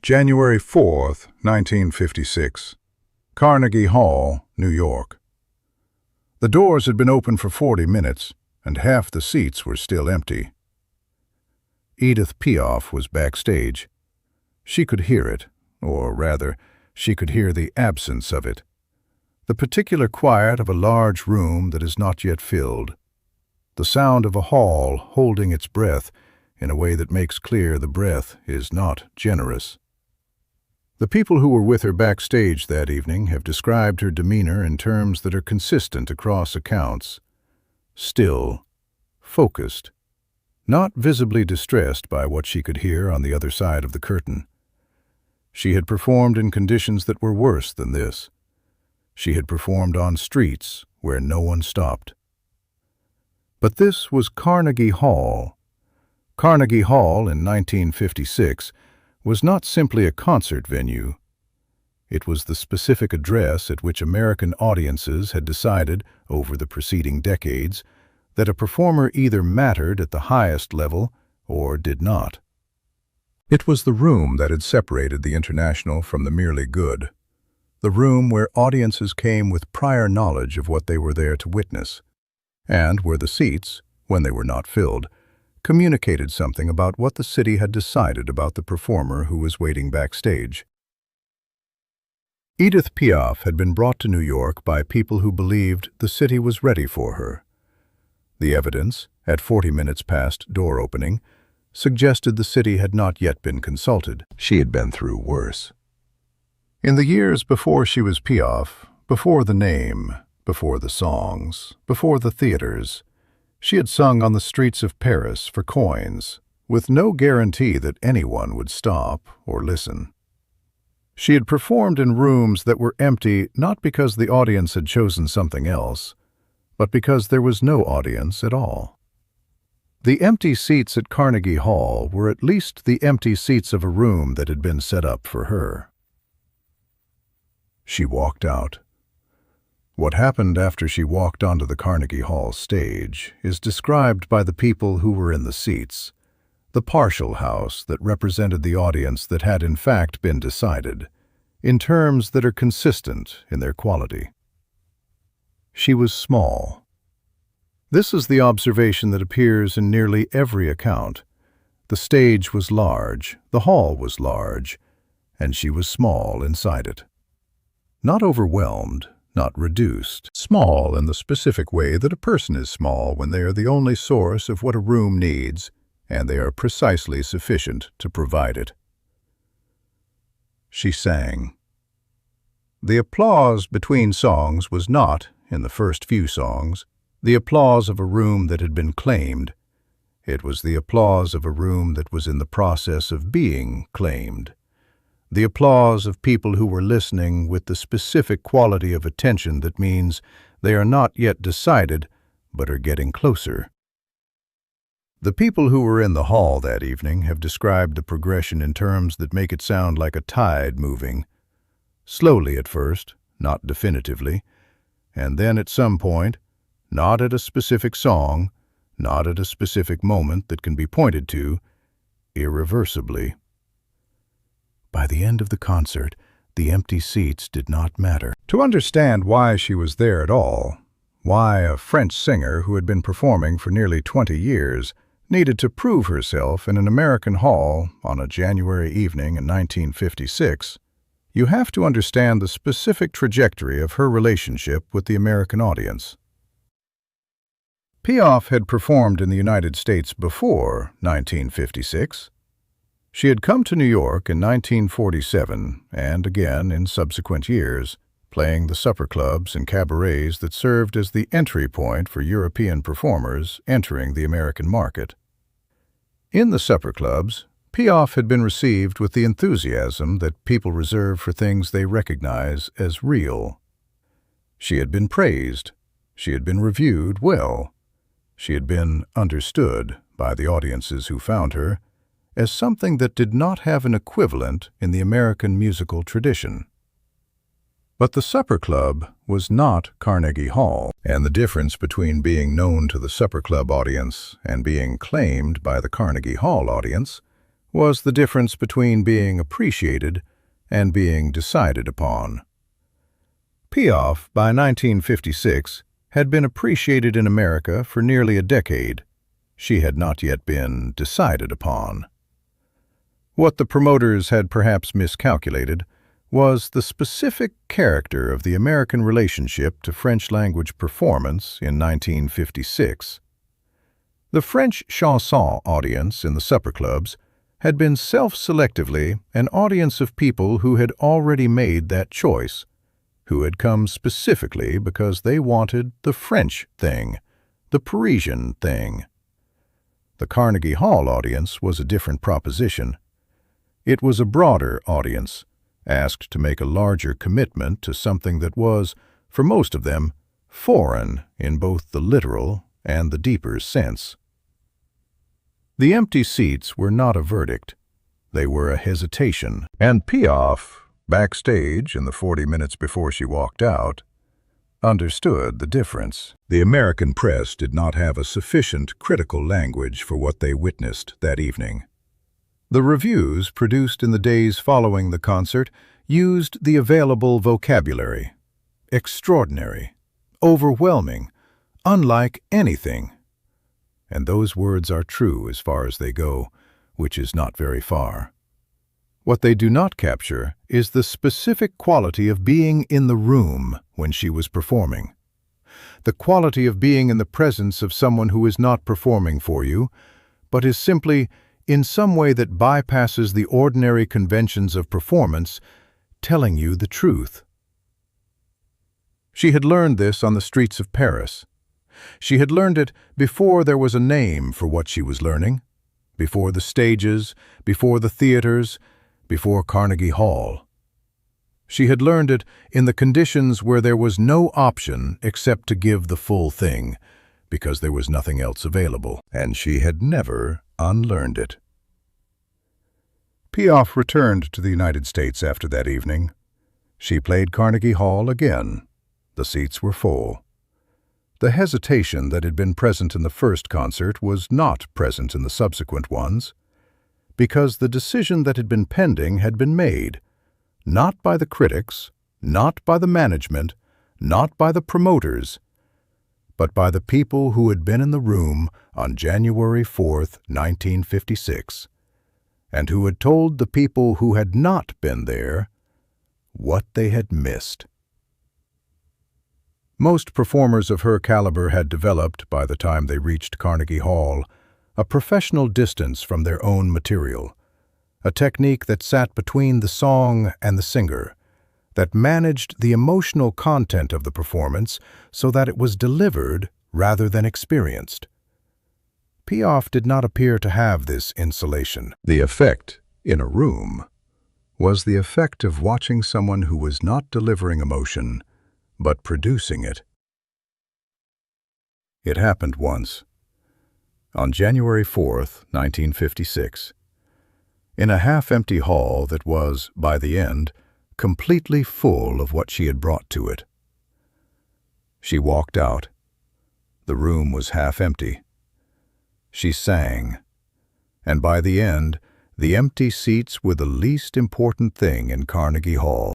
January 4th, 1956. Carnegie Hall, New York. The doors had been open for 40 minutes, and half the seats were still empty. Edith Piaf was backstage. She could hear it, or rather, she could hear the absence of it. The particular quiet of a large room that is not yet filled. The sound of a hall holding its breath in a way that makes clear the breath is not generous. The people who were with her backstage that evening have described her demeanor in terms that are consistent across accounts. Still, focused, not visibly distressed by what she could hear on the other side of the curtain. She had performed in conditions that were worse than this. She had performed on streets where no one stopped. But this was Carnegie Hall. Carnegie Hall in 1956 was not simply a concert venue. It was the specific address at which American audiences had decided, over the preceding decades, that a performer either mattered at the highest level or did not. It was the room that had separated the international from the merely good, the room where audiences came with prior knowledge of what they were there to witness, and where the seats, when they were not filled, communicated something about what the city had decided about the performer who was waiting backstage. Edith Piaf had been brought to New York by people who believed the city was ready for her. The evidence, at 40 minutes past door opening, suggested the city had not yet been consulted. She had been through worse. In the years before she was Piaf, before the name, before the songs, before the theaters, she had sung on the streets of Paris for coins, with no guarantee that anyone would stop or listen. She had performed in rooms that were empty not because the audience had chosen something else, but because there was no audience at all. The empty seats at Carnegie Hall were at least the empty seats of a room that had been set up for her. She walked out. What happened after she walked onto the Carnegie Hall stage is described by the people who were in the seats, the partial house that represented the audience that had in fact been decided, in terms that are consistent in their quality. She was small. This is the observation that appears in nearly every account. The stage was large, the hall was large, and she was small inside it. Not overwhelmed, not reduced. Small in the specific way that a person is small when they are the only source of what a room needs, and they are precisely sufficient to provide it. She sang. The applause between songs was not, in the first few songs, the applause of a room that had been claimed. It was the applause of a room that was in the process of being claimed. The applause of people who were listening with the specific quality of attention that means they are not yet decided, but are getting closer. The people who were in the hall that evening have described the progression in terms that make it sound like a tide moving. Slowly at first, not definitively, and then at some point, not at a specific song, not at a specific moment that can be pointed to, irreversibly. By the end of the concert, the empty seats did not matter. To understand why she was there at all, why a French singer who had been performing for nearly 20 years needed to prove herself in an American hall on a January evening in 1956, you have to understand the specific trajectory of her relationship with the American audience. Piaf had performed in the United States before 1956. She had come to New York in 1947 and again in subsequent years, playing the supper clubs and cabarets that served as the entry point for European performers entering the American market. In the supper clubs, Piaf had been received with the enthusiasm that people reserve for things they recognize as real. She had been praised. She had been reviewed well. She had been understood by the audiences who found her as something that did not have an equivalent in the American musical tradition. But the supper club was not Carnegie Hall, and the difference between being known to the supper club audience and being claimed by the Carnegie Hall audience was the difference between being appreciated and being decided upon. Piaf, by 1956, had been appreciated in America for nearly a decade. She had not yet been decided upon. What the promoters had perhaps miscalculated was the specific character of the American relationship to French-language performance in 1956. The French Chanson audience in the supper clubs had been self-selectively an audience of people who had already made that choice, who had come specifically because they wanted the French thing, the Parisian thing. The Carnegie Hall audience was a different proposition. It was a broader audience, asked to make a larger commitment to something that was, for most of them, foreign in both the literal and the deeper sense. The empty seats were not a verdict. They were a hesitation. And Piaf, backstage in the 40 minutes before she walked out, understood the difference. The American press did not have a sufficient critical language for what they witnessed that evening. The reviews produced in the days following the concert used the available vocabulary. Extraordinary, overwhelming, unlike anything. And those words are true as far as they go, which is not very far. What they do not capture is the specific quality of being in the room when she was performing. The quality of being in the presence of someone who is not performing for you, but is simply, in some way that bypasses the ordinary conventions of performance, telling you the truth. She had learned this on the streets of Paris. She had learned it before there was a name for what she was learning, before the stages, before the theaters, before Carnegie Hall. She had learned it in the conditions where there was no option except to give the full thing, because there was nothing else available, and she had never unlearned it. Piaf returned to the United States after that evening. She played Carnegie Hall again. The seats were full. The hesitation that had been present in the first concert was not present in the subsequent ones, because the decision that had been pending had been made, not by the critics, not by the management, not by the promoters, but by the people who had been in the room on January 4th, 1956, and who had told the people who had not been there what they had missed. Most performers of her caliber had developed, by the time they reached Carnegie Hall, a professional distance from their own material, a technique that sat between the song and the singer, that managed the emotional content of the performance so that it was delivered rather than experienced. Piaf did not appear to have this insulation. The effect, in a room, was the effect of watching someone who was not delivering emotion, but producing it. It happened once, on January 4th, 1956, in a half-empty hall that was, by the end, completely full of what she had brought to it. She walked out. The room was half empty. She sang, and by the end, the empty seats were the least important thing in Carnegie Hall.